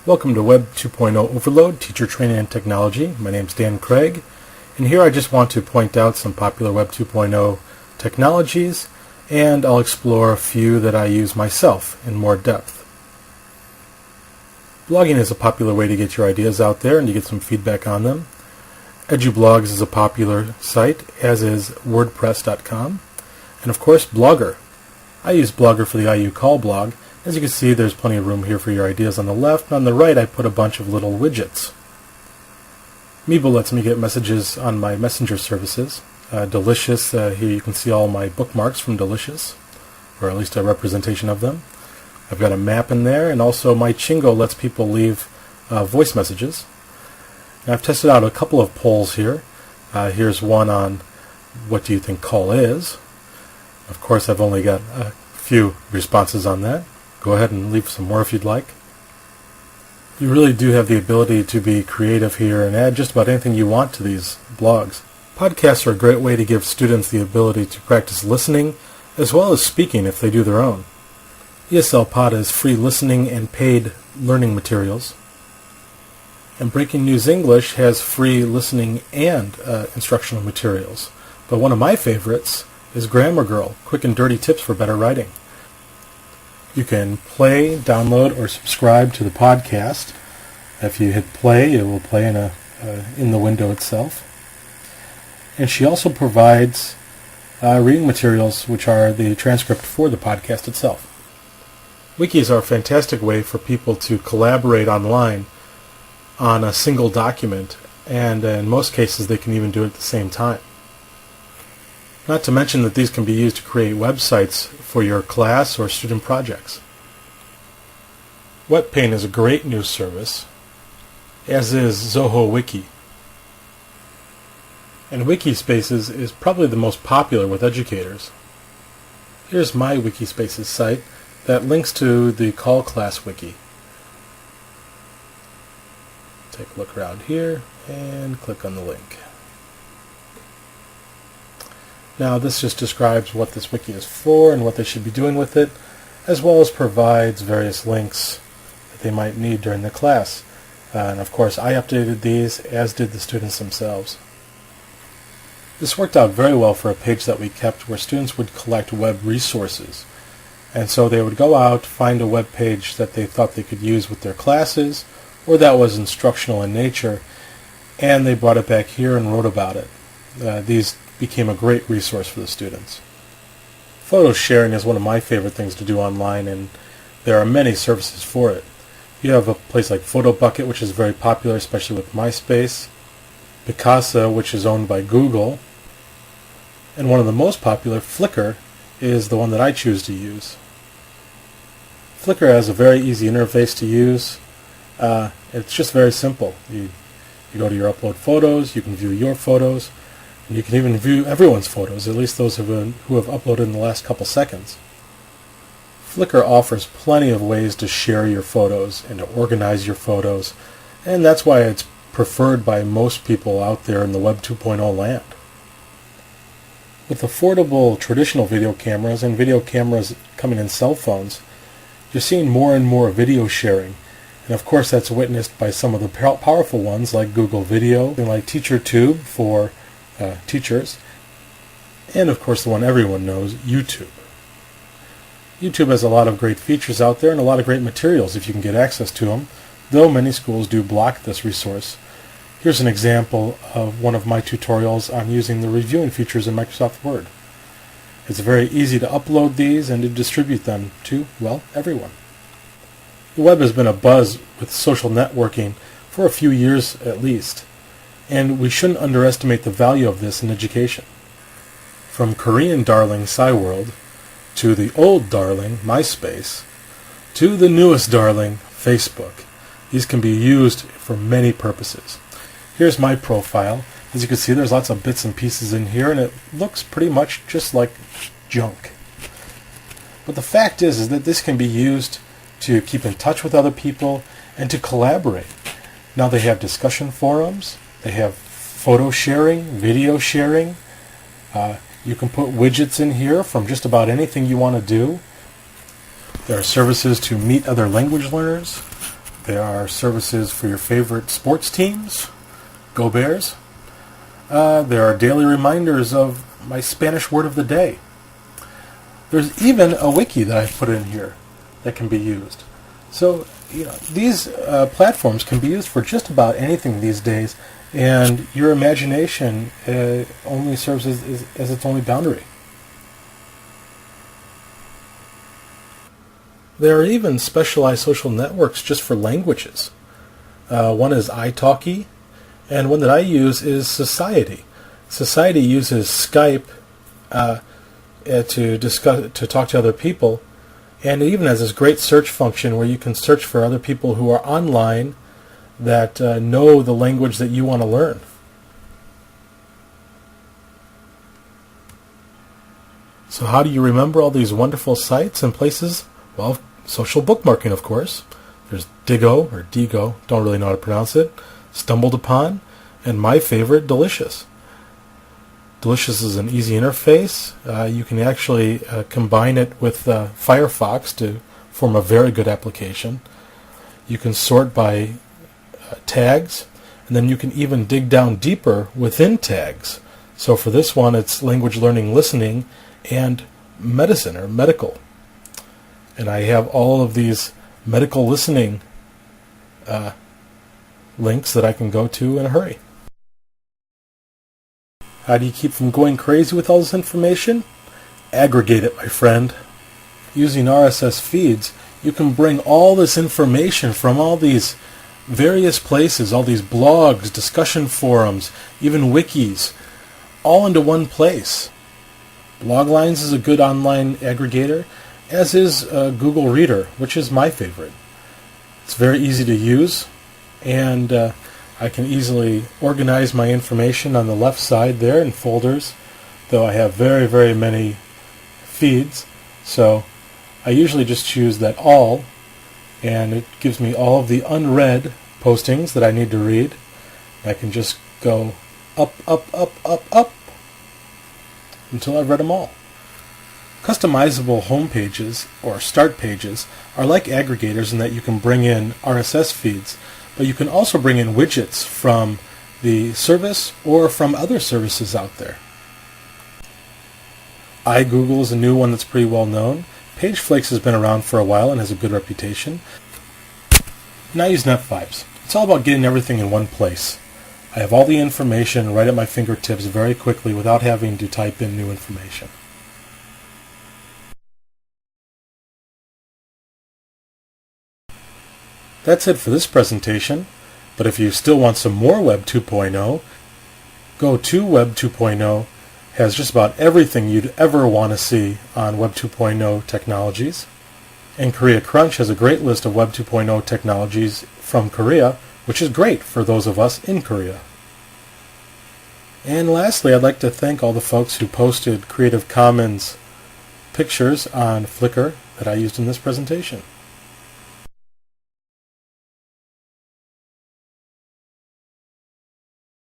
Welcome to Web 2.0 Overload, Teacher Training and Technology. My name is Dan Craig, and here I just want to point out some popular Web 2.0 technologies, and I'll explore a few that I use myself in more depth. Blogging is a popular way to get your ideas out there and to get some feedback on them. EduBlogs is a popular site, as is WordPress.com, and of course Blogger. I use Blogger for the IU Call blog. As you can see, there's plenty of room here for your ideas on the left, and on the right I put a bunch of little widgets. Meeble lets me get messages on my messenger services. Delicious, here you can see all my bookmarks from Delicious, or at least a representation of them. I've got a map in there, and also my Chingo lets people leave voice messages. Now, I've tested out a couple of polls here. Here's one on what do you think call is. Of course, I've only got a few responses on that. Go ahead and leave some more if you'd like. You really do have the ability to be creative here and add just about anything you want to these blogs. Podcasts are a great way to give students the ability to practice listening as well as speaking if they do their own. ESL Pod has free listening and paid learning materials. And Breaking News English has free listening and instructional materials. But one of my favorites is Grammar Girl, quick and dirty tips for better writing. You can play, download, or subscribe to the podcast. If you hit play, it will play in the window itself. And she also provides reading materials, which are the transcript for the podcast itself. Wikis are a fantastic way for people to collaborate online on a single document, and in most cases they can even do it at the same time. Not to mention that these can be used to create websites for your class or student projects. WebPaint is a great news service, as is Zoho Wiki. And Wikispaces is probably the most popular with educators. Here's my Wikispaces site that links to the Call Class Wiki. Take a look around here and click on the link. Now this just describes what this wiki is for and what they should be doing with it, as well as provides various links that they might need during the class. And of course I updated these, as did the students themselves. This worked out very well for a page that we kept where students would collect web resources. And so they would go out, find a web page that they thought they could use with their classes, or that was instructional in nature, and they brought it back here and wrote about it. These became a great resource for the students. Photo sharing is one of my favorite things to do online, and there are many services for it. You have a place like PhotoBucket, which is very popular, especially with MySpace, Picasa, which is owned by Google, and one of the most popular, Flickr, is the one that I choose to use. Flickr has a very easy interface to use. It's just very simple. You go to your upload photos, you can view your photos, and you can even view everyone's photos, at least those who have uploaded in the last couple seconds. Flickr offers plenty of ways to share your photos and to organize your photos, and that's why it's preferred by most people out there in the Web 2.0 land. With affordable traditional video cameras and video cameras coming in cell phones, you're seeing more and more video sharing. And of course that's witnessed by some of the powerful ones like Google Video, and like TeacherTube for teachers, and of course the one everyone knows, YouTube. YouTube has a lot of great features out there and a lot of great materials if you can get access to them, though many schools do block this resource. Here's an example of one of my tutorials on using the reviewing features in Microsoft Word. It's very easy to upload these and to distribute them to, well, everyone. The web has been abuzz with social networking for a few years at least, and we shouldn't underestimate the value of this in education. From Korean darling Cyworld, to the old darling MySpace, to the newest darling Facebook. These can be used for many purposes. Here's my profile. As you can see, there's lots of bits and pieces in here, and it looks pretty much just like junk. But the fact is that this can be used to keep in touch with other people and to collaborate. Now they have discussion forums, they have photo sharing, video sharing. You can put widgets in here from just about anything you want to do. There are services to meet other language learners. There are services for your favorite sports teams. Go Bears. There are daily reminders of my Spanish word of the day. There's even a wiki that I've put in here that can be used. So, these platforms can be used for just about anything these days, and your imagination only serves as its only boundary. There are even specialized social networks just for languages. One is italki, and one that I use is Society. Society uses Skype to talk to other people, and it even has this great search function where you can search for other people who are online that know the language that you want to learn. So how do you remember all these wonderful sites and places? Well, social bookmarking, of course. There's Digo, or Digo, don't really know how to pronounce it, Stumbled Upon, and my favorite, Delicious. Delicious is an easy interface. You can actually combine it with Firefox to form a very good application. You can sort by tags, and then you can even dig down deeper within tags. So for this one, it's language learning listening and medicine or medical. And I have all of these medical listening links that I can go to in a hurry. How do you keep from going crazy with all this information? Aggregate it, my friend. Using RSS feeds, you can bring all this information from all these various places, all these blogs, discussion forums, even wikis, all into one place. Bloglines is a good online aggregator, as is Google Reader, which is my favorite. It's very easy to use, and I can easily organize my information on the left side there in folders, though I have very, very many feeds. So I usually just choose that all, and it gives me all of the unread postings that I need to read. I can just go up, up, up, up, up until I've read them all. Customizable home pages or start pages are like aggregators in that you can bring in RSS feeds, but you can also bring in widgets from the service or from other services out there. iGoogle is a new one that's pretty well known. PageFlakes has been around for a while and has a good reputation. And I use Net5s. It's all about getting everything in one place. I have all the information right at my fingertips very quickly without having to type in new information. That's it for this presentation, but if you still want some more Web 2.0, go to Web 2.0. Has just about everything you'd ever want to see on Web 2.0 technologies. And Korea Crunch has a great list of Web 2.0 technologies from Korea, which is great for those of us in Korea. And lastly, I'd like to thank all the folks who posted Creative Commons pictures on Flickr that I used in this presentation.